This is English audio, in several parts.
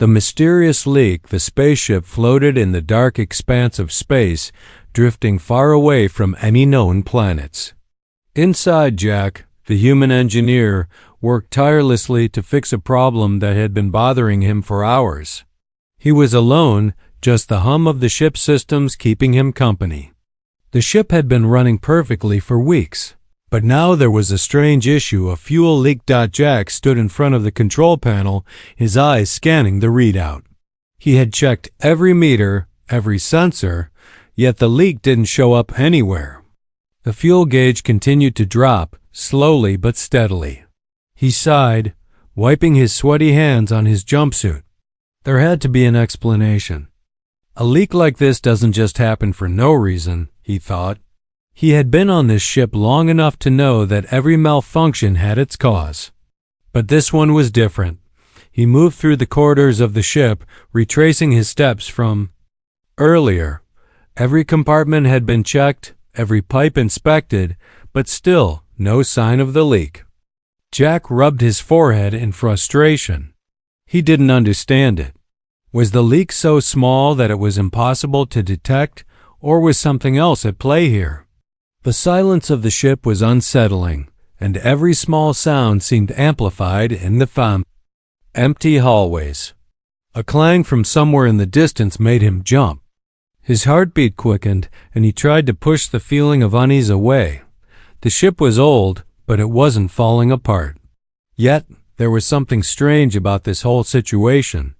The mysterious leak, the spaceship floated in the dark expanse of space, drifting far away from any known planets. Inside, Jack, the human engineer, worked tirelessly to fix a problem that had been bothering him for hours. He was alone, just the hum of the ship's systems keeping him company. The ship had been running perfectly for weeks, but now there was a strange issue, a fuel leak. Jack stood in front of the control panel, his eyes scanning the readout. He had checked every meter, every sensor, yet the leak didn't show up anywhere. The fuel gauge continued to drop, slowly but steadily. He sighed, wiping his sweaty hands on his jumpsuit. There had to be an explanation. A leak like this doesn't just happen for no reason, he thought. He had been on this ship long enough to know that every malfunction had its cause. But this one was different. He moved through the corridors of the ship, retracing his steps from earlier. Every compartment had been checked, every pipe inspected, but still no sign of the leak. Jack rubbed his forehead in frustration. He didn't understand it. Was the leak so small that it was impossible to detect, or was something else at play here? The silence of the ship was unsettling, and every small sound seemed amplified in the empty hallways. A clang from somewhere in the distance made him jump. His heartbeat quickened, and he tried to push the feeling of unease away. The ship was old, but it wasn't falling apart. Yet, there was something strange about this whole situation.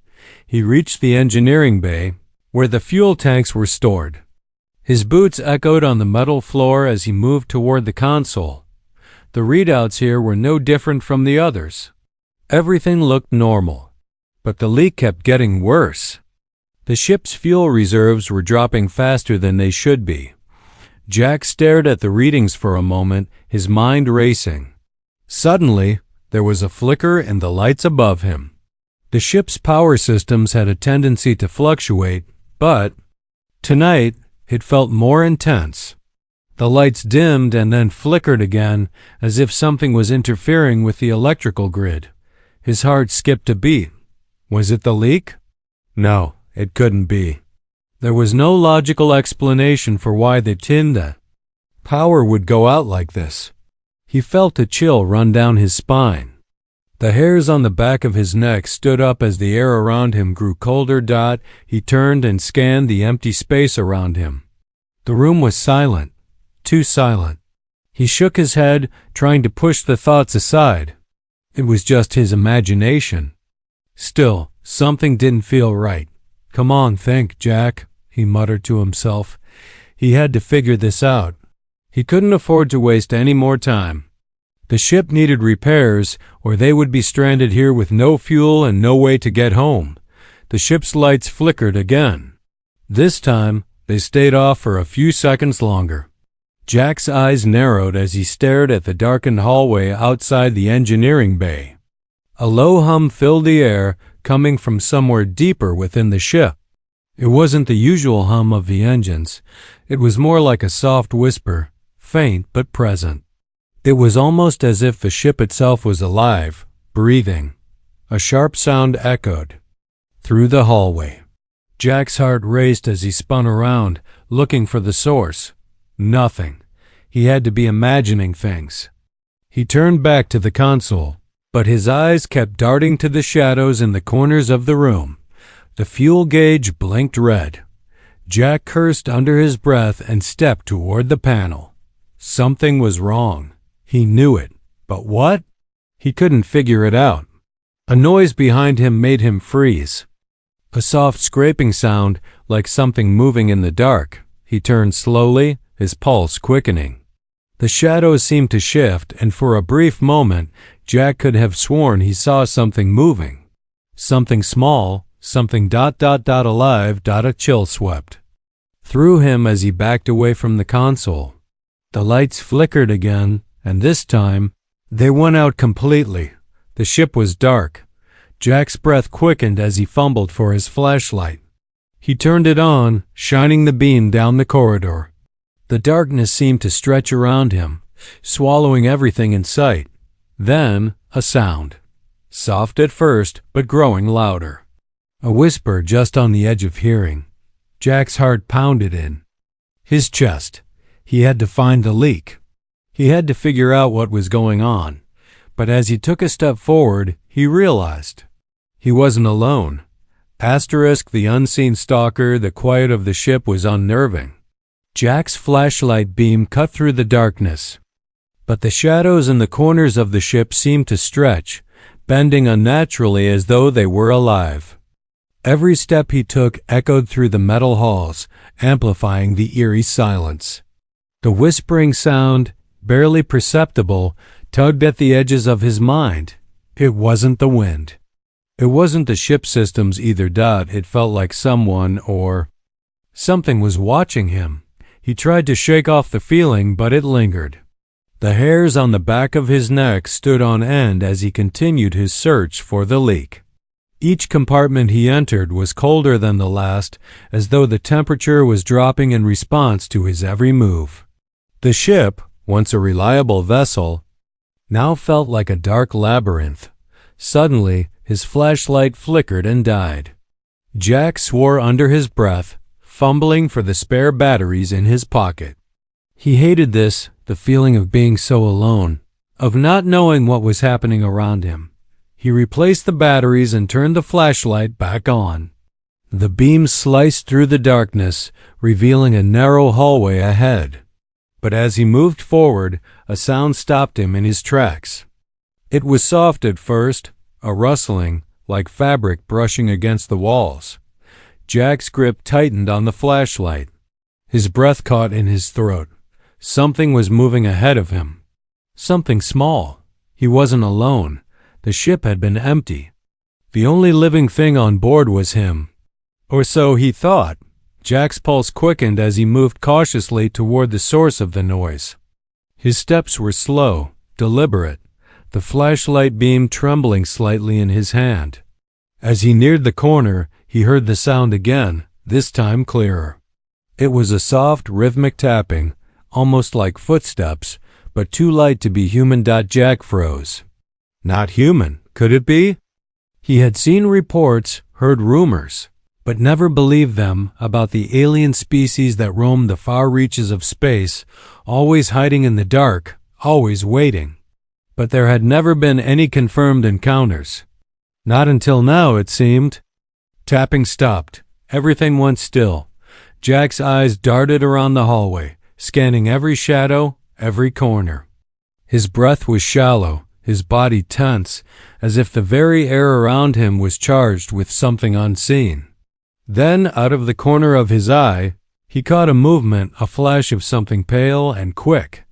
He reached the engineering bay, where the fuel tanks were stored. His boots echoed on the metal floor as he moved toward the console. The readouts here were no different from the others. Everything looked normal, but the leak kept getting worse. The ship's fuel reserves were dropping faster than they should be. Jack stared at the readings for a moment, his mind racing. Suddenly, there was a flicker in the lights above him. The ship's power systems had a tendency to fluctuate, but tonight it felt more intense. The lights dimmed and then flickered again, as if something was interfering with the electrical grid. His heart skipped a beat. Was it the leak? No, it couldn't be. There was no logical explanation for why the power would go out like this. He felt a chill run down his spine. The hairs on the back of his neck stood up as the air around him grew colder. He turned and scanned the empty space around him. The room was silent, too silent. He shook his head, trying to push the thoughts aside. It was just his imagination. Still, something didn't feel right. Come on, think, Jack, he muttered to himself. He had to figure this out. He couldn't afford to waste any more time. The ship needed repairs, or they would be stranded here with no fuel and no way to get home. The ship's lights flickered again. This time, they stayed off for a few seconds longer. Jack's eyes narrowed as he stared at the darkened hallway outside the engineering bay. A low hum filled the air, coming from somewhere deeper within the ship. It wasn't the usual hum of the engines. It was more like a soft whisper, faint but present. It was almost as if the ship itself was alive, breathing. A sharp sound echoed through the hallway. Jack's heart raced as he spun around, looking for the source. Nothing. He had to be imagining things. He turned back to the console, but his eyes kept darting to the shadows in the corners of the room. The fuel gauge blinked red. Jack cursed under his breath and stepped toward the panel. Something was wrong. He knew it, but what? He couldn't figure it out. A noise behind him made him freeze. A soft scraping sound, like something moving in the dark. He turned slowly, his pulse quickening. The shadows seemed to shift, and for a brief moment, Jack could have sworn he saw something moving. Something small, something alive. A chill swept through him as he backed away from the console. The lights flickered again, and this time, they went out completely. The ship was dark. Jack's breath quickened as he fumbled for his flashlight. He turned it on, shining the beam down the corridor. The darkness seemed to stretch around him, swallowing everything in sight. Then, a sound. Soft at first, but growing louder. A whisper just on the edge of hearing. Jack's heart pounded in his chest. He had to find the leak. He had to figure out what was going on. But as he took a step forward, he realized he wasn't alone. Asterisk, the unseen stalker, the quiet of the ship was unnerving. Jack's flashlight beam cut through the darkness, but the shadows in the corners of the ship seemed to stretch, bending unnaturally as though they were alive. Every step he took echoed through the metal halls, amplifying the eerie silence. The whispering sound, barely perceptible, tugged at the edges of his mind. It wasn't the wind. It wasn't the ship systems either. It felt like someone or something was watching him. He tried to shake off the feeling, but it lingered. The hairs on the back of his neck stood on end as he continued his search for the leak. Each compartment he entered was colder than the last, as though the temperature was dropping in response to his every move. The ship, once a reliable vessel, now felt like a dark labyrinth. Suddenly, his flashlight flickered and died. Jack swore under his breath, fumbling for the spare batteries in his pocket. He hated this, the feeling of being so alone, of not knowing what was happening around him. He replaced the batteries and turned the flashlight back on. The beam sliced through the darkness, revealing a narrow hallway ahead. But as he moved forward, a sound stopped him in his tracks. It was soft at first, a rustling, like fabric brushing against the walls. Jack's grip tightened on the flashlight. His breath caught in his throat. Something was moving ahead of him. Something small. He wasn't alone. The ship had been empty. The only living thing on board was him. Or so he thought. Jack's pulse quickened as he moved cautiously toward the source of the noise. His steps were slow, deliberate, the flashlight beam trembling slightly in his hand. As he neared the corner, he heard the sound again, this time clearer. It was a soft, rhythmic tapping, almost like footsteps, but too light to be human. Jack froze. Not human, could it be? He had seen reports, heard rumors, but never believed them about the alien species that roamed the far reaches of space, always hiding in the dark, always waiting. But there had never been any confirmed encounters. Not until now, it seemed. Tapping stopped. Everything went still. Jack's eyes darted around the hallway, scanning every shadow, every corner. His breath was shallow, his body tense, as if the very air around him was charged with something unseen. Then, out of the corner of his eye, he caught a movement, a flash of something pale and quick.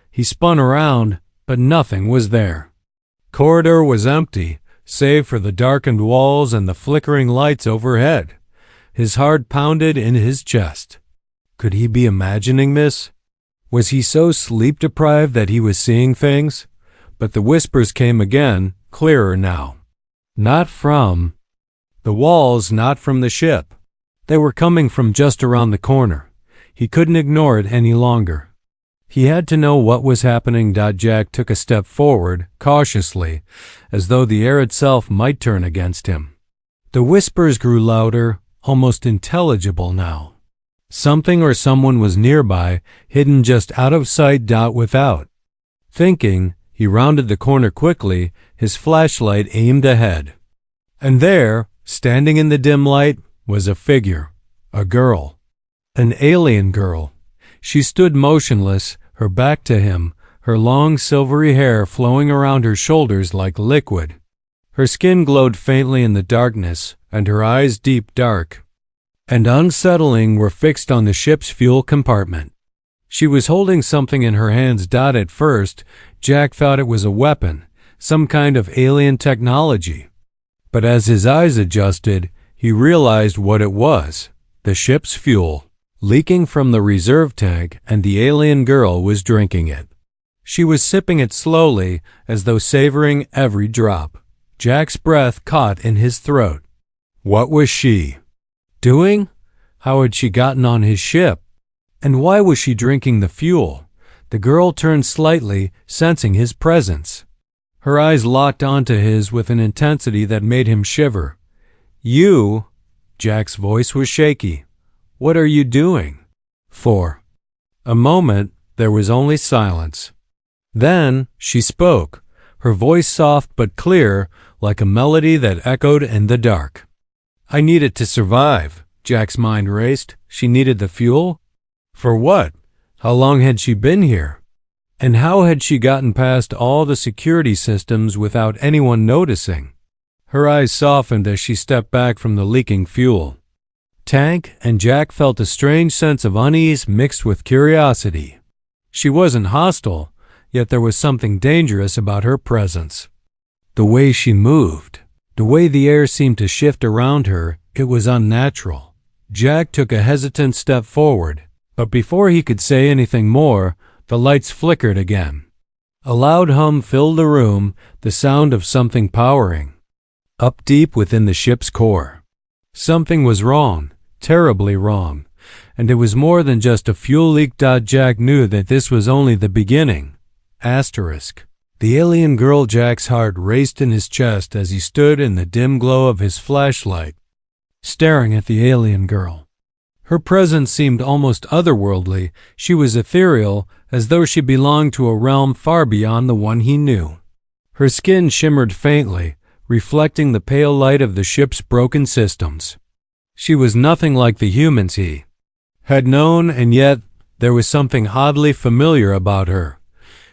He spun around, but nothing was there. Corridor was empty, save for the darkened walls and the flickering lights overhead. His heart pounded in his chest. Could he be imagining this? Was he so sleep-deprived that he was seeing things? But the whispers came again, clearer now. Not from the walls, not from the ship. They were coming from just around the corner. He couldn't ignore it any longer. He had to know what was happening. Jack took a step forward, cautiously, as though the air itself might turn against him. The whispers grew louder, almost intelligible now. Something or someone was nearby, hidden just out of sight. Without thinking, he rounded the corner quickly, his flashlight aimed ahead. And there, standing in the dim light, was a figure, a girl, an alien girl. She stood motionless, her back to him, her long silvery hair flowing around her shoulders like liquid. Her skin glowed faintly in the darkness, and her eyes, deep dark and unsettling, were fixed on the ship's fuel compartment. She was holding something in her hands. At first, Jack thought it was a weapon, some kind of alien technology. But as his eyes adjusted, he realized what it was: the ship's fuel, leaking from the reserve tank, and the alien girl was drinking it. She was sipping it slowly, as though savoring every drop. Jack's breath caught in his throat. What was she doing? How had she gotten on his ship? And why was she drinking the fuel? The girl turned slightly, sensing his presence. Her eyes locked onto his with an intensity that made him shiver. You, Jack's voice was shaky. What are you doing? For a moment, there was only silence. Then she spoke, her voice soft but clear, like a melody that echoed in the dark. I needed to survive. Jack's mind raced. She needed the fuel? For what? How long had she been here? And how had she gotten past all the security systems without anyone noticing? Her eyes softened as she stepped back from the leaking fuel tank, and Jack felt a strange sense of unease mixed with curiosity. She wasn't hostile, yet there was something dangerous about her presence. The way she moved, the way the air seemed to shift around her, it was unnatural. Jack took a hesitant step forward, but before he could say anything more, the lights flickered again. A loud hum filled the room, the sound of something powering up deep within the ship's core. Something was wrong, terribly wrong, and it was more than just a fuel leak. Jack knew that this was only the beginning. The alien girl. Jack's heart raced in his chest as he stood in the dim glow of his flashlight, staring at the alien girl. Her presence seemed almost otherworldly. She was ethereal, as though she belonged to a realm far beyond the one he knew. Her skin shimmered faintly, reflecting the pale light of the ship's broken systems. She was nothing like the humans he had known, and yet there was something oddly familiar about her.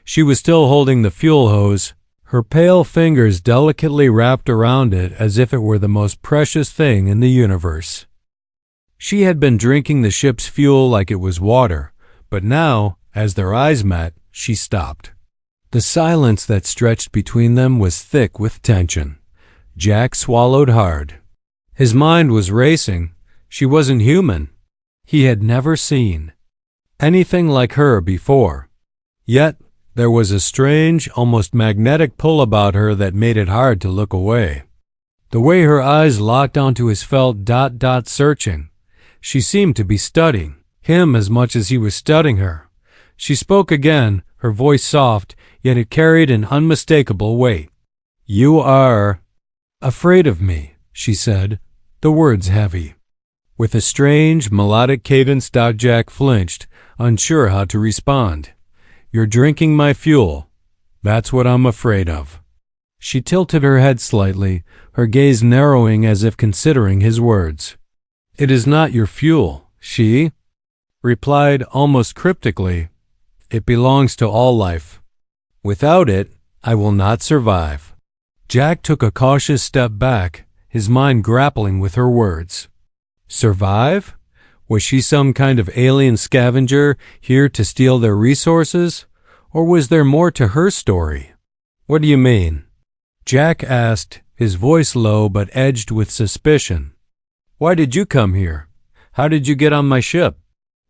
She was still holding the fuel hose, her pale fingers delicately wrapped around it as if it were the most precious thing in the universe. She had been drinking the ship's fuel like it was water, but now, as their eyes met, she stopped. The silence that stretched between them was thick with tension. Jack swallowed hard. His mind was racing. She wasn't human. He had never seen anything like her before. Yet, there was a strange, almost magnetic pull about her that made it hard to look away. The way her eyes locked onto his felt searching. She seemed to be studying him as much as he was studying her. She spoke again, her voice soft, yet it carried an unmistakable weight. You are afraid of me, she said, the words heavy. With a strange, melodic cadence, Jack flinched, unsure how to respond. You're drinking my fuel. That's what I'm afraid of. She tilted her head slightly, her gaze narrowing as if considering his words. It is not your fuel, she replied almost cryptically. It belongs to all life. Without it, I will not survive. Jack took a cautious step back, his mind grappling with her words. Survive? Was she some kind of alien scavenger here to steal their resources? Or was there more to her story? What do you mean? Jack asked, his voice low but edged with suspicion. Why did you come here? How did you get on my ship?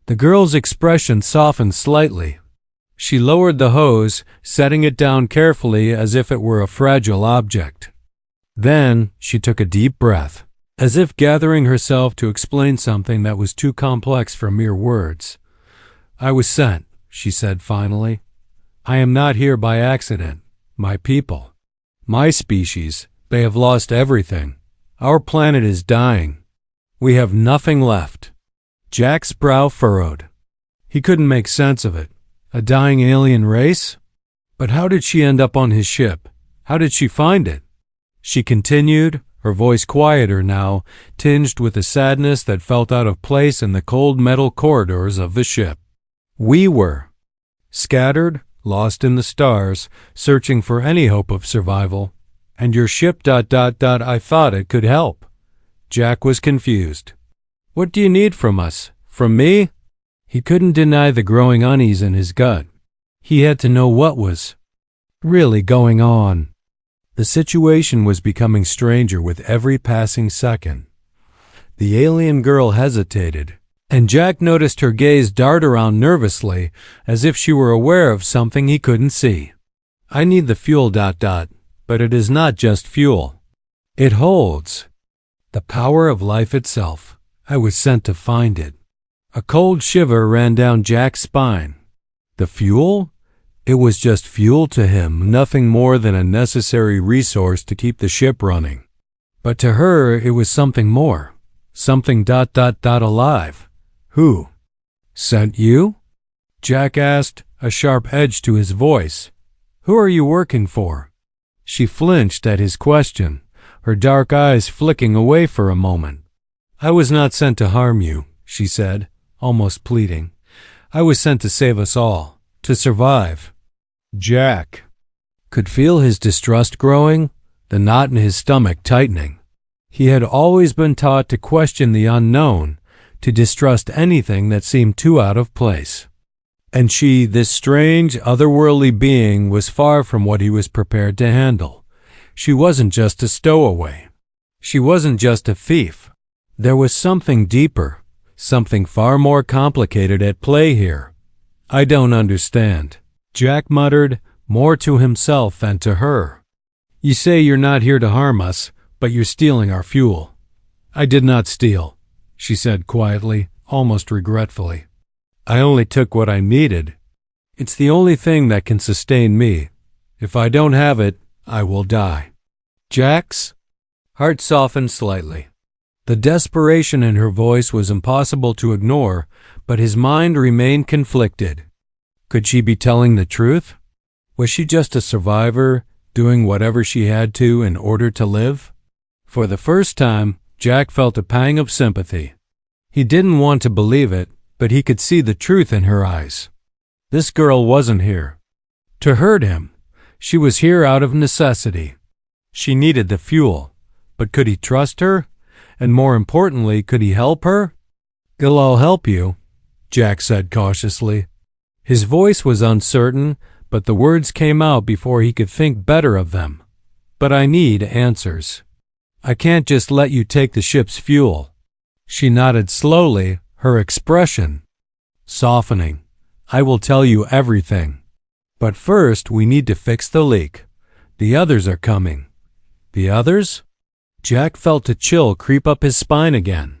The girl's expression softened slightly. She lowered the hose, setting it down carefully as if it were a fragile object. Then she took a deep breath, as if gathering herself to explain something that was too complex for mere words. I was sent, she said finally. I am not here by accident. My people, my species, they have lost everything. Our planet is dying. We have nothing left. Jack's brow furrowed. He couldn't make sense of it. A dying alien race? But how did she end up on his ship? How did she find it? She continued, her voice quieter now, tinged with a sadness that felt out of place in the cold metal corridors of the ship. We were scattered, lost in the stars, searching for any hope of survival. And your ship ... I thought it could help. Jack was confused. What do you need from us? From me? He couldn't deny the growing unease in his gut. He had to know what was really going on. The situation was becoming stranger with every passing second. The alien girl hesitated, and Jack noticed her gaze dart around nervously, as if she were aware of something he couldn't see. I need the fuel ... but it is not just fuel. It holds the power of life itself. I was sent to find it. A cold shiver ran down Jack's spine. The fuel? It was just fuel to him, nothing more than a necessary resource to keep the ship running. But to her it was something more. Something alive. Who? Sent you? Jack asked, a sharp edge to his voice. Who are you working for? She flinched at his question, her dark eyes flicking away for a moment. I was not sent to harm you, she said, almost pleading. I was sent to save us all, to survive. Jack could feel his distrust growing, the knot in his stomach tightening. He had always been taught to question the unknown, to distrust anything that seemed too out of place. And she, this strange, otherworldly being, was far from what he was prepared to handle. She wasn't just a stowaway. She wasn't just a thief. There was something deeper, something far more complicated at play here. I don't understand, Jack muttered, more to himself than to her. You say you're not here to harm us, but you're stealing our fuel. I did not steal, she said quietly, almost regretfully. I only took what I needed. It's the only thing that can sustain me. If I don't have it, I will die. Jack's heart softened slightly. The desperation in her voice was impossible to ignore, but his mind remained conflicted. Could she be telling the truth? Was she just a survivor, doing whatever she had to in order to live? For the first time, Jack felt a pang of sympathy. He didn't want to believe it, but he could see the truth in her eyes. This girl wasn't here to hurt him. She was here out of necessity. She needed the fuel, but could he trust her? And more importantly, could he help her? I'll help you, Jack said cautiously. His voice was uncertain, but the words came out before he could think better of them. But I need answers. I can't just let you take the ship's fuel. She nodded slowly, her expression softening. I will tell you everything. But first we need to fix the leak. The others are coming. The others? Jack felt a chill creep up his spine again.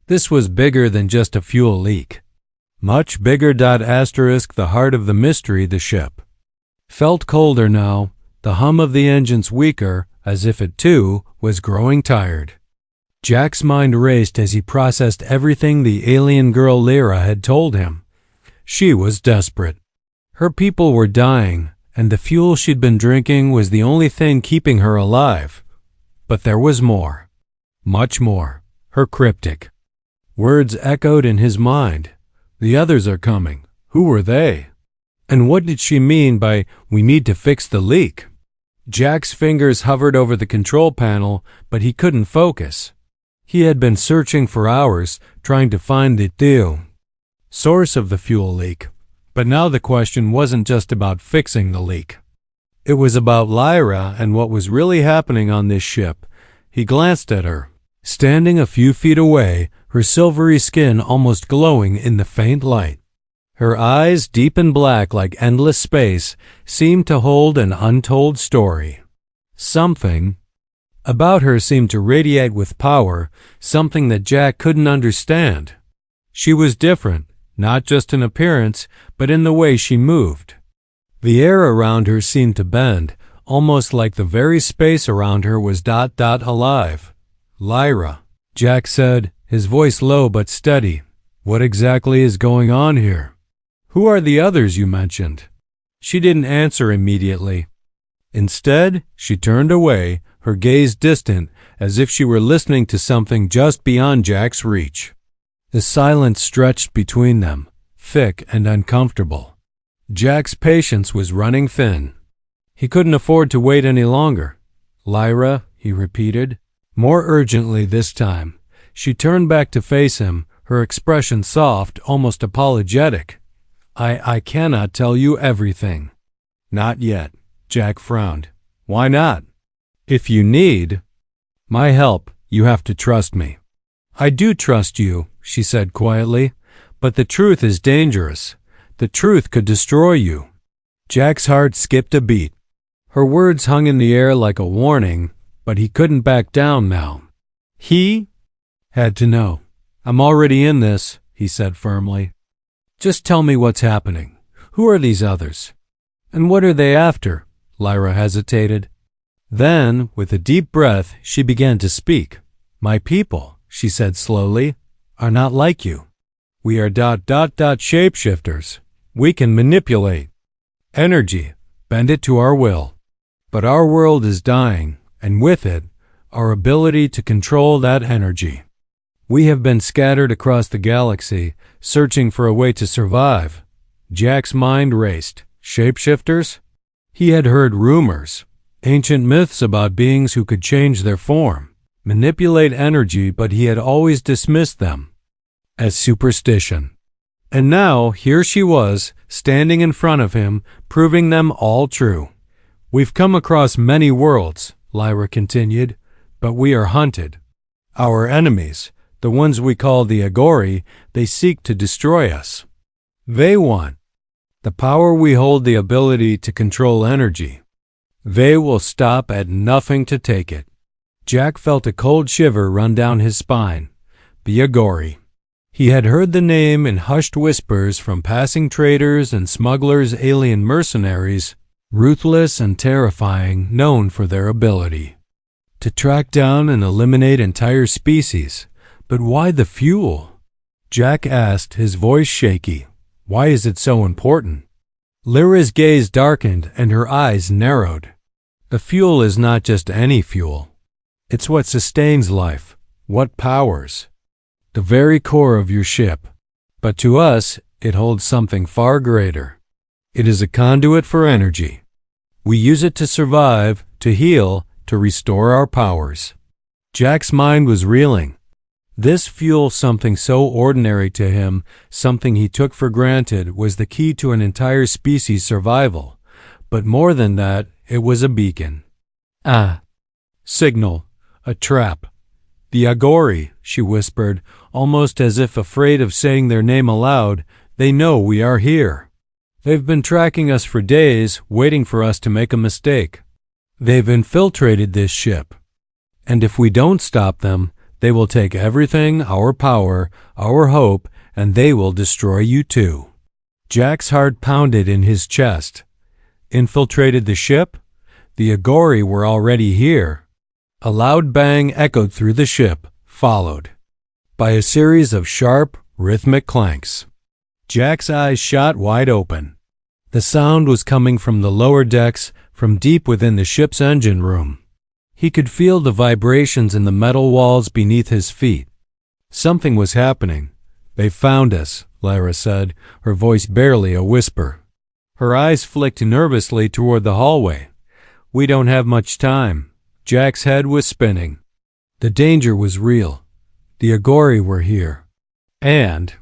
This was bigger than just a fuel leak. Much bigger. The heart of the mystery, the ship. Felt colder now, the hum of the engines weaker, as if it too was growing tired. Jack's mind raced as he processed everything the alien girl Lyra had told him. She was desperate. Her people were dying, and the fuel she'd been drinking was the only thing keeping her alive. But there was more. Much more. Her cryptic words echoed in his mind. The others are coming. Who were they? And what did she mean by, we need to fix the leak? Jack's fingers hovered over the control panel, but he couldn't focus. He had been searching for hours, trying to find the source of the fuel leak. But now the question wasn't just about fixing the leak. It was about Lyra and what was really happening on this ship. He glanced at her, standing a few feet away, her silvery skin almost glowing in the faint light. Her eyes, deep and black like endless space, seemed to hold an untold story. Something about her seemed to radiate with power, something that Jack couldn't understand. She was different, not just in appearance, but in the way she moved. The air around her seemed to bend, almost like the very space around her was alive. Lyra, Jack said, his voice low but steady. What exactly is going on here? Who are the others you mentioned? She didn't answer immediately. Instead, she turned away, her gaze distant, as if she were listening to something just beyond Jack's reach. The silence stretched between them, thick and uncomfortable. Jack's patience was running thin. He couldn't afford to wait any longer. Lyra, he repeated, more urgently this time. She turned back to face him, her expression soft, almost apologetic. I cannot tell you everything. Not yet, Jack frowned. Why not? If you need my help, you have to trust me. I do trust you, she said quietly, but the truth is dangerous. The truth could destroy you. Jack's heart skipped a beat. Her words hung in the air like a warning, but he couldn't back down now. He had to know. I'm already in this, he said firmly. Just tell me what's happening. Who are these others? And what are they after? Lyra hesitated. Then, with a deep breath, she began to speak. "My people," she said slowly, "are not like you. We are shapeshifters. We can manipulate energy, bend it to our will. But our world is dying, and with it, our ability to control that energy. We have been scattered across the galaxy, searching for a way to survive." Jack's mind raced. Shapeshifters? He had heard rumors, ancient myths about beings who could change their form, manipulate energy, but he had always dismissed them as superstition. And now, here she was, standing in front of him, proving them all true. "We've come across many worlds," Lyra continued, "but we are hunted. Our enemies, the ones we call the Agori, they seek to destroy us. They want the power we hold, the ability to control energy. They will stop at nothing to take it." Jack felt a cold shiver run down his spine. The Agori. He had heard the name in hushed whispers from passing traders and smugglers, alien mercenaries, ruthless and terrifying, known for their ability to track down and eliminate entire species. But why the fuel? Jack asked, his voice shaky. Why is it so important? Lyra's gaze darkened and her eyes narrowed. The fuel is not just any fuel. It's what sustains life, what powers the very core of your ship. But to us, it holds something far greater. It is a conduit for energy. We use it to survive, to heal, to restore our powers. Jack's mind was reeling. This fuel, something so ordinary to him, something he took for granted, was the key to an entire species' survival. But more than that, it was a beacon. Signal. A trap. The Agori, she whispered, almost as if afraid of saying their name aloud. They know we are here. They've been tracking us for days, waiting for us to make a mistake. They've infiltrated this ship. And if we don't stop them, they will take everything, our power, our hope, and they will destroy you too. Jack's heart pounded in his chest. Infiltrated the ship? The Agori were already here. A loud bang echoed through the ship, followed by a series of sharp, rhythmic clanks. Jack's eyes shot wide open. The sound was coming from the lower decks, from deep within the ship's engine room. He could feel the vibrations in the metal walls beneath his feet. Something was happening. They found us, Lyra said, her voice barely a whisper. Her eyes flicked nervously toward the hallway. We don't have much time. Jack's head was spinning. The danger was real. The Agori were here. And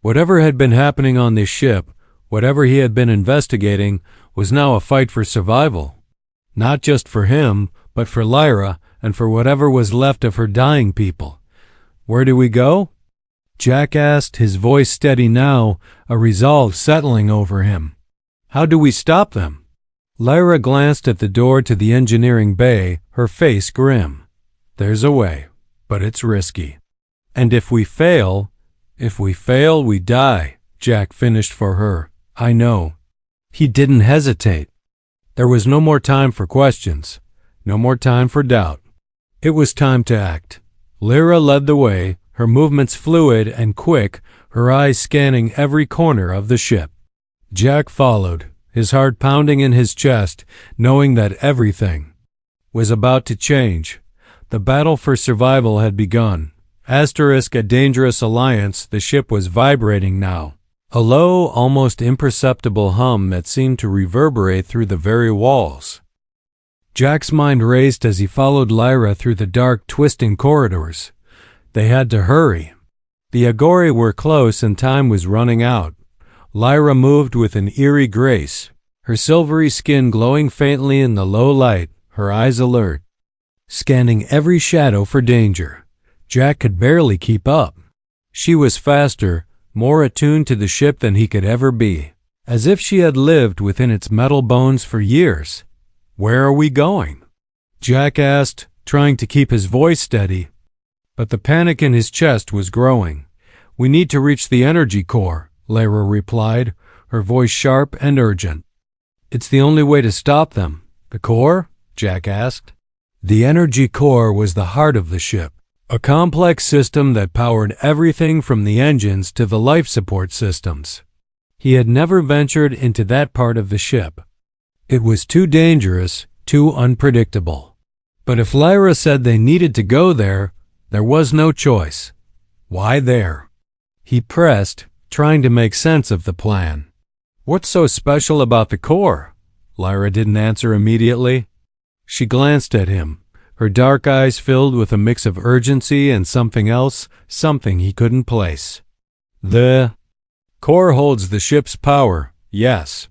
whatever had been happening on this ship, whatever he had been investigating, was now a fight for survival. Not just for him, but for Lyra and for whatever was left of her dying people. Where do we go? Jack asked, his voice steady now, a resolve settling over him. How do we stop them? Lyra glanced at the door to the engineering bay, her face grim. There's a way, but it's risky. And if we fail, we die, Jack finished for her. I know. He didn't hesitate. There was no more time for questions. No more time for doubt. It was time to act. Lyra led the way, her movements fluid and quick, her eyes scanning every corner of the ship. Jack followed, his heart pounding in his chest, knowing that everything was about to change. The battle for survival had begun. Asterisk, a dangerous alliance, the ship was vibrating now. A low, almost imperceptible hum that seemed to reverberate through the very walls. Jack's mind raced as he followed Lyra through the dark, twisting corridors. They had to hurry. The Agori were close and time was running out. Lyra moved with an eerie grace, her silvery skin glowing faintly in the low light, her eyes alert, scanning every shadow for danger. Jack could barely keep up. She was faster, more attuned to the ship than he could ever be, as if she had lived within its metal bones for years. Where are we going? Jack asked, trying to keep his voice steady. But the panic in his chest was growing. We need to reach the energy core, Lyra replied, her voice sharp and urgent. It's the only way to stop them. The core? Jack asked. The energy core was the heart of the ship, a complex system that powered everything from the engines to the life support systems. He had never ventured into that part of the ship. It was too dangerous, too unpredictable. But if Lyra said they needed to go there, there was no choice. Why there? He pressed, trying to make sense of the plan. What's so special about the core? Lyra didn't answer immediately. She glanced at him, her dark eyes filled with a mix of urgency and something else, something he couldn't place. The core holds the ship's power, yes.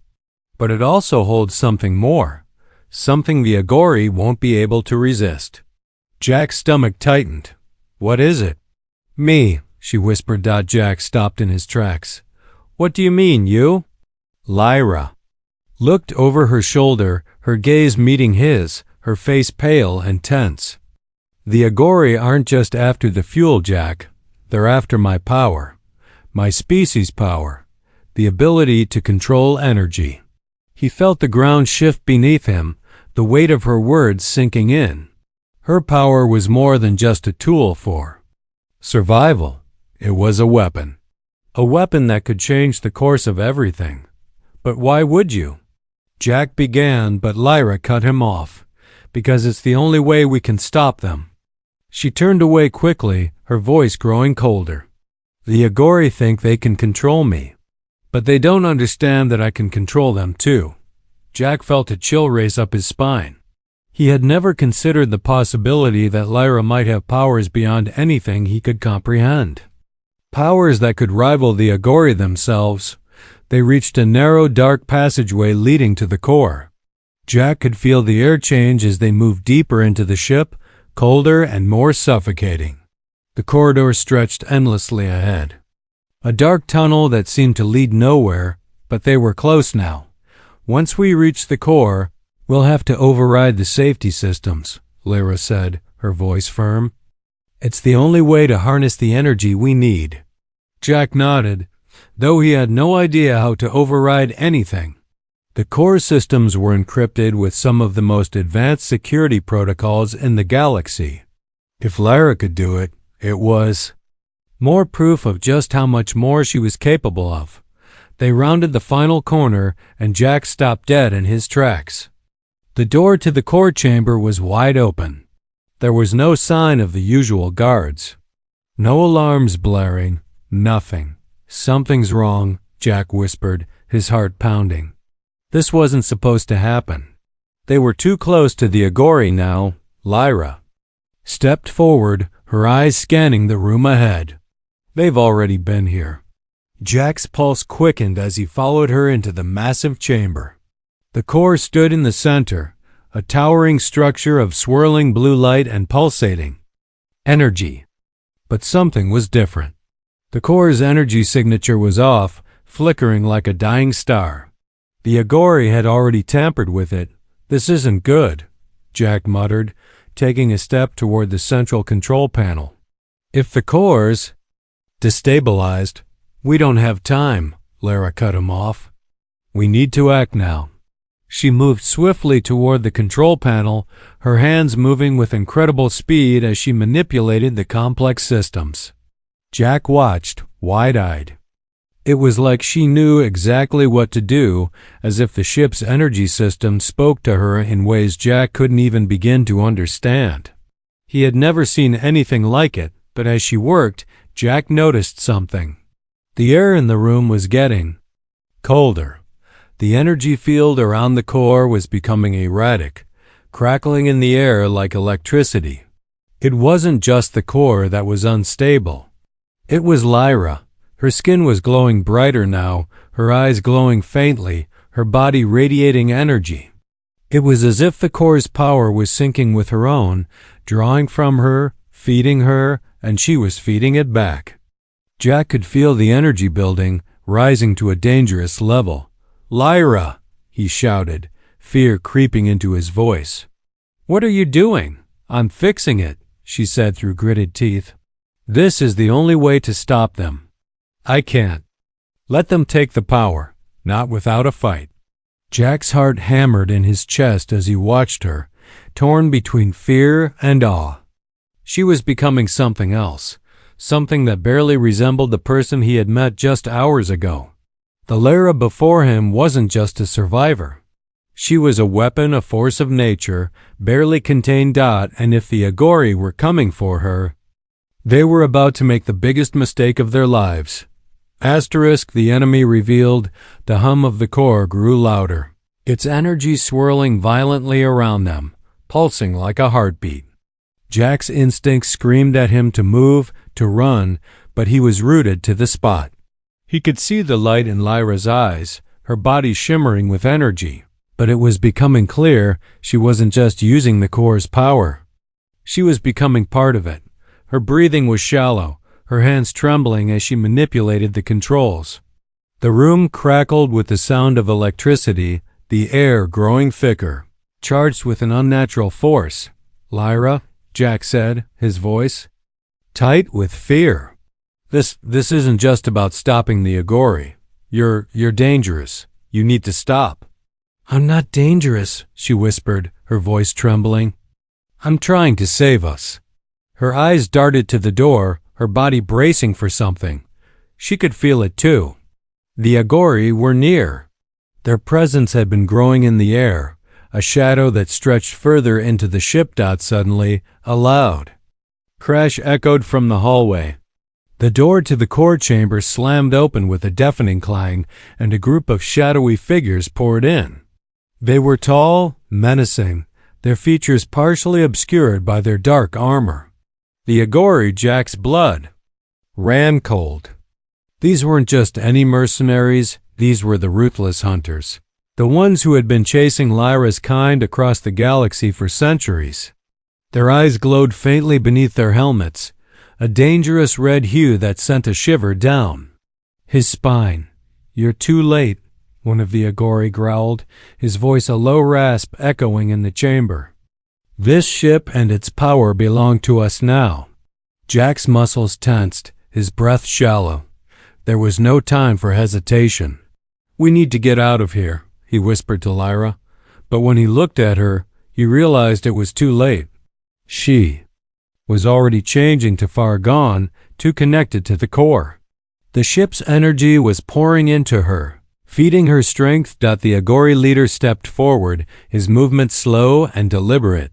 But it also holds something more, something the Agori won't be able to resist. Jack's stomach tightened. What is it? Me, she whispered. Jack stopped in his tracks. What do you mean, you? Lyra looked over her shoulder, her gaze meeting his, her face pale and tense. The Agori aren't just after the fuel, Jack. They're after my power. My species' power. The ability to control energy. He felt the ground shift beneath him, the weight of her words sinking in. Her power was more than just a tool for survival. It was a weapon. A weapon that could change the course of everything. But why would you? Jack began, but Lyra cut him off. Because it's the only way we can stop them. She turned away quickly, her voice growing colder. The Agori think they can control me. But they don't understand that I can control them too. Jack felt a chill race up his spine. He had never considered the possibility that Lyra might have powers beyond anything he could comprehend. Powers that could rival the Agori themselves. They reached a narrow, dark passageway leading to the core. Jack could feel the air change as they moved deeper into the ship, colder and more suffocating. The corridor stretched endlessly ahead. A dark tunnel that seemed to lead nowhere, but they were close now. Once we reach the core, we'll have to override the safety systems, Lyra said, her voice firm. It's the only way to harness the energy we need. Jack nodded, though he had no idea how to override anything. The core systems were encrypted with some of the most advanced security protocols in the galaxy. If Lyra could do it, it was more proof of just how much more she was capable of. They rounded the final corner, and Jack stopped dead in his tracks. The door to the core chamber was wide open. There was no sign of the usual guards. No alarms blaring, nothing. Something's wrong, Jack whispered, his heart pounding. This wasn't supposed to happen. They were too close to the Agori now. Lyra stepped forward, her eyes scanning the room ahead. They've already been here. Jack's pulse quickened as he followed her into the massive chamber. The core stood in the center, a towering structure of swirling blue light and pulsating energy. But something was different. The core's energy signature was off, flickering like a dying star. The Agori had already tampered with it. This isn't good, Jack muttered, taking a step toward the central control panel. If the core's destabilized, we don't have time, Lyra cut him off. We need to act now. She moved swiftly toward the control panel, her hands moving with incredible speed as she manipulated the complex systems. Jack watched, wide-eyed. It was like she knew exactly what to do, as if the ship's energy system spoke to her in ways Jack couldn't even begin to understand. He had never seen anything like it, but as she worked, Jack noticed something. The air in the room was getting colder. The energy field around the core was becoming erratic, crackling in the air like electricity. It wasn't just the core that was unstable. It was Lyra. Her skin was glowing brighter now, her eyes glowing faintly, her body radiating energy. It was as if the core's power was syncing with her own, drawing from her, feeding her, and she was feeding it back. Jack could feel the energy building, rising to a dangerous level. "Lyra!" he shouted, fear creeping into his voice. "What are you doing?" "I'm fixing it," she said through gritted teeth. "This is the only way to stop them. I can't let them take the power, not without a fight." Jack's heart hammered in his chest as he watched her, torn between fear and awe. She was becoming something else, something that barely resembled the person he had met just hours ago. The Lyra before him wasn't just a survivor. She was a weapon, a force of nature, barely contained. And if the Agori were coming for her, they were about to make the biggest mistake of their lives. Asterisk, the enemy revealed. The hum of the core grew louder, its energy swirling violently around them, pulsing like a heartbeat. Jack's instincts screamed at him to move, to run, but he was rooted to the spot. He could see the light in Lyra's eyes, her body shimmering with energy, but it was becoming clear she wasn't just using the core's power. She was becoming part of it. Her breathing was shallow, her hands trembling as she manipulated the controls. The room crackled with the sound of electricity, the air growing thicker, charged with an unnatural force. "Lyra," Jack said, his voice tight with fear. This isn't just about stopping the Agori. You're dangerous. You need to stop." "I'm not dangerous," she whispered, her voice trembling. "I'm trying to save us." Her eyes darted to the door, her body bracing for something. She could feel it too. The Agori were near. Their presence had been growing in the air, a shadow that stretched further into the ship. Suddenly, a loud crash echoed from the hallway. The door to the core chamber slammed open with a deafening clang, and a group of shadowy figures poured in. They were tall, menacing, their features partially obscured by their dark armor. The Agori, Jack's blood ran cold. These weren't just any mercenaries, these were the ruthless hunters, the ones who had been chasing Lyra's kind across the galaxy for centuries. Their eyes glowed faintly beneath their helmets, a dangerous red hue that sent a shiver down his spine. "You're too late," one of the Agori growled, his voice a low rasp echoing in the chamber. "This ship and its power belong to us now." Jack's muscles tensed, his breath shallow. There was no time for hesitation. "We need to get out of here," he whispered to Lyra, but when he looked at her, he realized it was too late. She was already changing to far gone, too connected to the core. The ship's energy was pouring into her, feeding her strength. The Agori leader stepped forward, his movements slow and deliberate.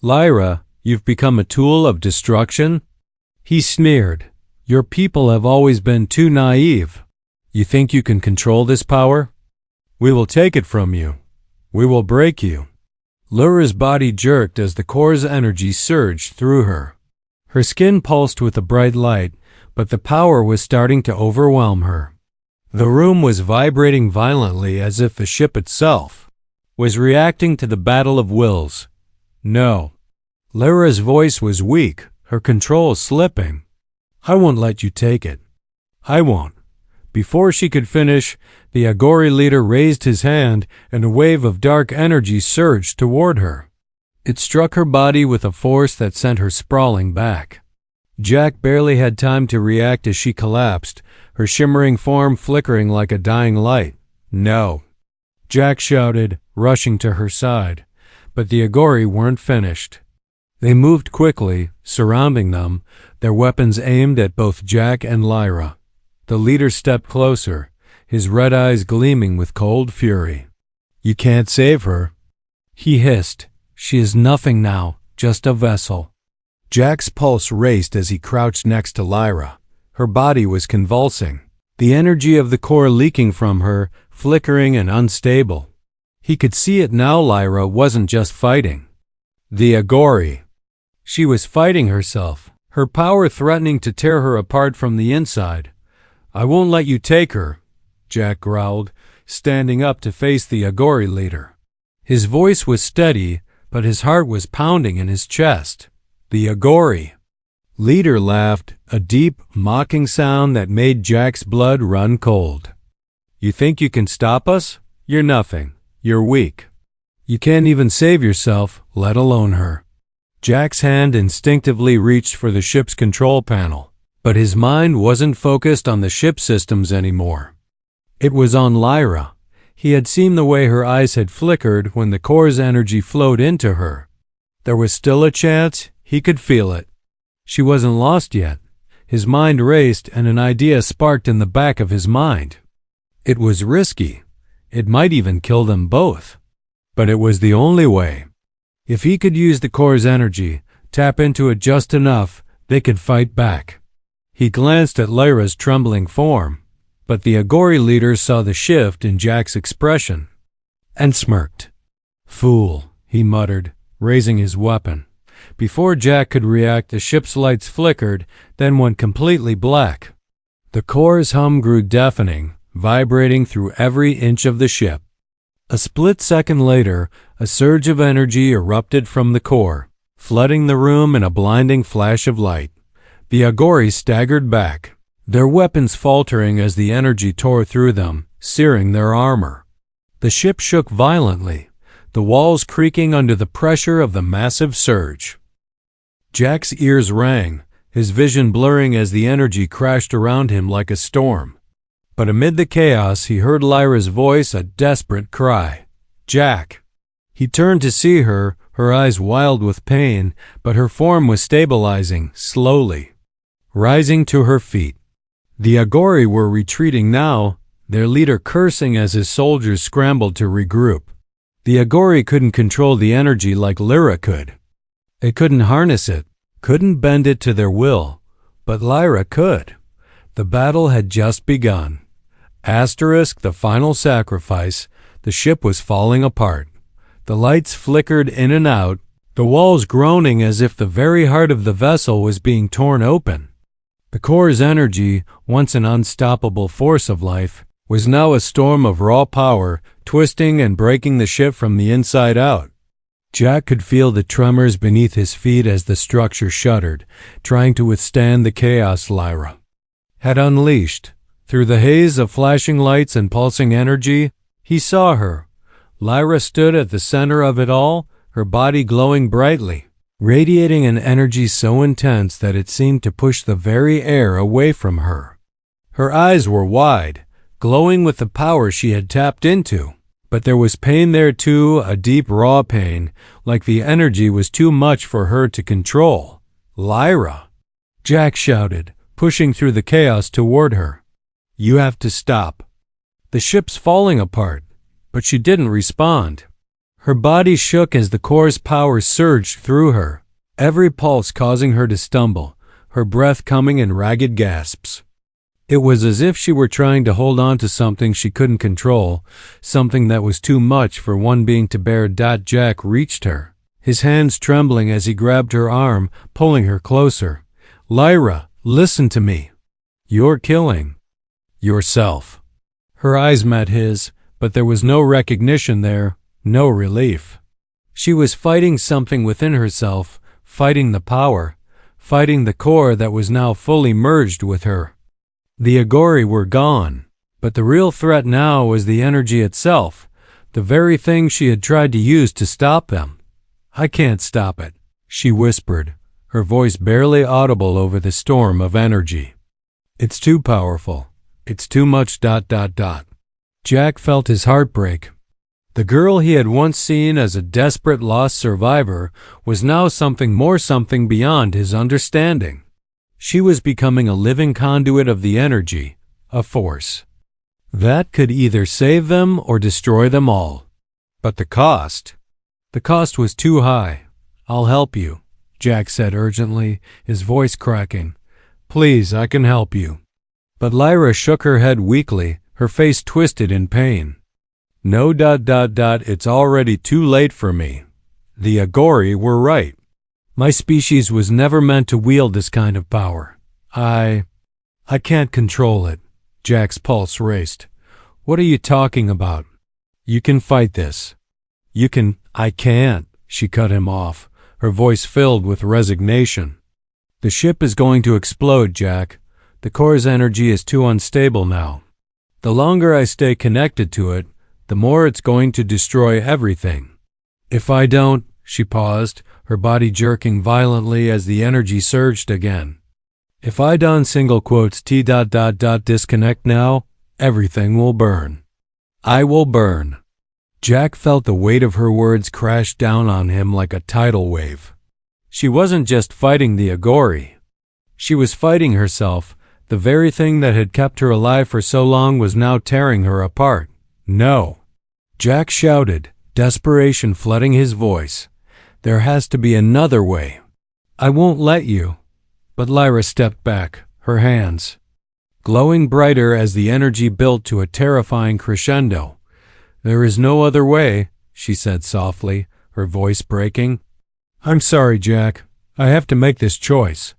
"Lyra, you've become a tool of destruction?" he sneered. "Your people have always been too naive. You think you can control this power? We will take it from you. We will break you." Lyra's body jerked as the core's energy surged through her. Her skin pulsed with a bright light, but the power was starting to overwhelm her. The room was vibrating violently as if the ship itself was reacting to the battle of wills. "No." Lyra's voice was weak, her control slipping. "I won't let you take it. I won't." Before she could finish, the Agori leader raised his hand, and a wave of dark energy surged toward her. It struck her body with a force that sent her sprawling back. Jack barely had time to react as she collapsed, her shimmering form flickering like a dying light. "No!" Jack shouted, rushing to her side. But the Agori weren't finished. They moved quickly, surrounding them, their weapons aimed at both Jack and Lyra. The leader stepped closer, his red eyes gleaming with cold fury. "You can't save her," he hissed. "She is nothing now, just a vessel." Jack's pulse raced as he crouched next to Lyra. Her body was convulsing, the energy of the core leaking from her, flickering and unstable. He could see it now. Lyra wasn't just fighting the Agori. She was fighting herself, her power threatening to tear her apart from the inside. "I won't let you take her," Jack growled, standing up to face the Agori leader. His voice was steady, but his heart was pounding in his chest. The Agori leader laughed, a deep, mocking sound that made Jack's blood run cold. "You think you can stop us? You're nothing. You're weak. You can't even save yourself, let alone her." Jack's hand instinctively reached for the ship's control panel, but his mind wasn't focused on the ship systems anymore. It was on Lyra. He had seen the way her eyes had flickered when the core's energy flowed into her, There was still a chance. He could feel it. She wasn't lost yet. His mind raced, and an idea sparked in the back of his mind. It was risky. It might even kill them both. But it was the only way. If he could use the core's energy, tap into it just enough, they could fight back. He glanced at Lyra's trembling form, but the Agori leader saw the shift in Jack's expression and smirked. "Fool," he muttered, raising his weapon. Before Jack could react, the ship's lights flickered, then went completely black. The core's hum grew deafening, vibrating through every inch of the ship. A split second later, a surge of energy erupted from the core, flooding the room in a blinding flash of light. The Agori staggered back, their weapons faltering as the energy tore through them, searing their armor. The ship shook violently, the walls creaking under the pressure of the massive surge. Jack's ears rang, his vision blurring as the energy crashed around him like a storm. But amid the chaos, he heard Lyra's voice, a desperate cry. "Jack!" He turned to see her, her eyes wild with pain, but her form was stabilizing, slowly, rising to her feet. The Agori were retreating now, their leader cursing as his soldiers scrambled to regroup. The Agori couldn't control the energy like Lyra could. It couldn't harness it, couldn't bend it to their will, but Lyra could. The battle had just begun. Asterisk, the final sacrifice. The ship was falling apart. The lights flickered in and out, the walls groaning as if the very heart of the vessel was being torn open. The core's energy, once an unstoppable force of life, was now a storm of raw power, twisting and breaking the ship from the inside out. Jack could feel the tremors beneath his feet as the structure shuddered, trying to withstand the chaos Lyra had unleashed. Through the haze of flashing lights and pulsing energy, he saw her. Lyra stood at the center of it all, her body glowing brightly, radiating an energy so intense that it seemed to push the very air away from her. Her eyes were wide, glowing with the power she had tapped into. But there was pain there too, a deep raw pain, like the energy was too much for her to control. "Lyra!" Jack shouted, pushing through the chaos toward her. "You have to stop." The ship's falling apart, but she didn't respond. Her body shook as the core's power surged through her, every pulse causing her to stumble, her breath coming in ragged gasps. It was as if she were trying to hold on to something she couldn't control, something that was too much for one being to bear. Jack reached her, his hands trembling as he grabbed her arm, pulling her closer. "Lyra, listen to me. You're killing yourself." Her eyes met his, but there was no recognition there, no relief. She was fighting something within herself, fighting the power, fighting the core that was now fully merged with her. The Agori were gone, but the real threat now was the energy itself, the very thing she had tried to use to stop them. "I can't stop it," she whispered, her voice barely audible over the storm of energy. "It's too powerful. It's too much. Jack felt his heart break. The girl he had once seen as a desperate lost survivor was now something more, something beyond his understanding. She was becoming a living conduit of the energy, a force that could either save them or destroy them all. But the cost was too high. "I'll help you," Jack said urgently, his voice cracking. "Please, I can help you." But Lyra shook her head weakly, her face twisted in pain. "No. It's already too late for me. The Agori were right. My species was never meant to wield this kind of power. I can't control it." Jack's pulse raced. "What are you talking about? You can fight this. You can—" "I can't," she cut him off, her voice filled with resignation. "The ship is going to explode, Jack. The core's energy is too unstable now. The longer I stay connected to it, the more it's going to destroy everything. If I don't—" She paused, her body jerking violently as the energy surged again. "If I don't disconnect now, everything will burn. I will burn." Jack felt the weight of her words crash down on him like a tidal wave. She wasn't just fighting the Agori. She was fighting herself. The very thing that had kept her alive for so long was now tearing her apart. No. Jack shouted, desperation flooding his voice. There has to be another way. I won't let you. But Lyra stepped back, her hands glowing brighter as the energy built to a terrifying crescendo. There is no other way, she said softly, her voice breaking. I'm sorry, Jack. I have to make this choice.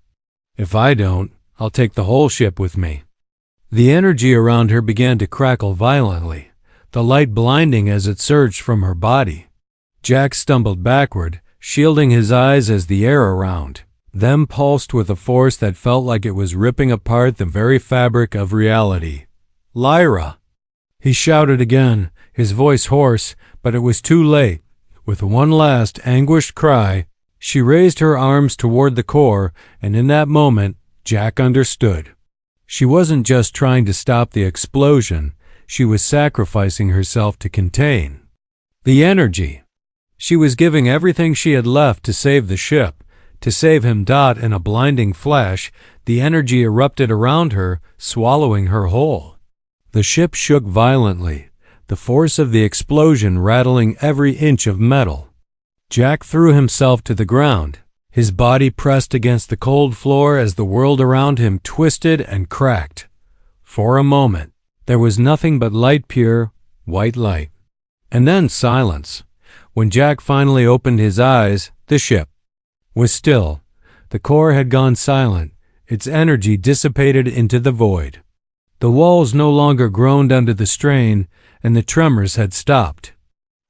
If I don't, I'll take the whole ship with me. The energy around her began to crackle violently, the light blinding as it surged from her body. Jack stumbled backward, shielding his eyes as the air around them pulsed with a force that felt like it was ripping apart the very fabric of reality. Lyra! He shouted again, his voice hoarse, but it was too late. With one last anguished cry, she raised her arms toward the core, and in that moment, Jack understood. She wasn't just trying to stop the explosion, she was sacrificing herself to contain the energy. She was giving everything she had left to save the ship, to save him. In a blinding flash, the energy erupted around her, swallowing her whole. The ship shook violently, the force of the explosion rattling every inch of metal. Jack threw himself to the ground, his body pressed against the cold floor as the world around him twisted and cracked. For a moment, there was nothing but light, pure, white light. And then silence. When Jack finally opened his eyes, the ship was still. The core had gone silent, its energy dissipated into the void. The walls no longer groaned under the strain, and the tremors had stopped.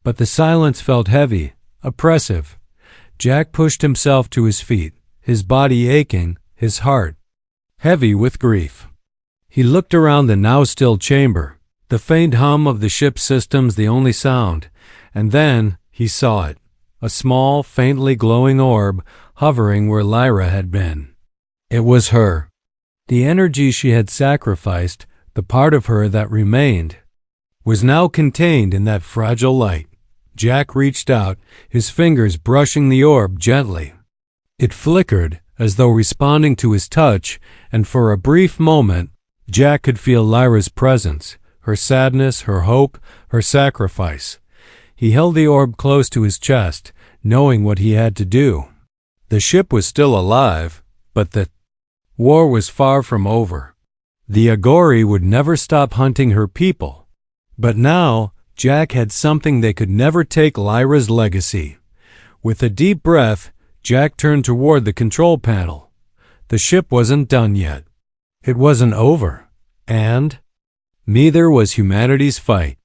But the silence felt heavy, oppressive. Jack pushed himself to his feet, his body aching, his heart heavy with grief. He looked around the now still chamber, the faint hum of the ship's systems the only sound, and then he saw it, a small, faintly glowing orb hovering where Lyra had been. It was her. The energy she had sacrificed, the part of her that remained, was now contained in that fragile light. Jack reached out, his fingers brushing the orb gently. It flickered, as though responding to his touch, and for a brief moment, Jack could feel Lyra's presence, her sadness, her hope, her sacrifice. He held the orb close to his chest, knowing what he had to do. The ship was still alive, but the war was far from over. The Agori would never stop hunting her people. But now, Jack had something they could never take: Lyra's legacy. With a deep breath, Jack turned toward the control panel. The ship wasn't done yet. It wasn't over. And neither was humanity's fight.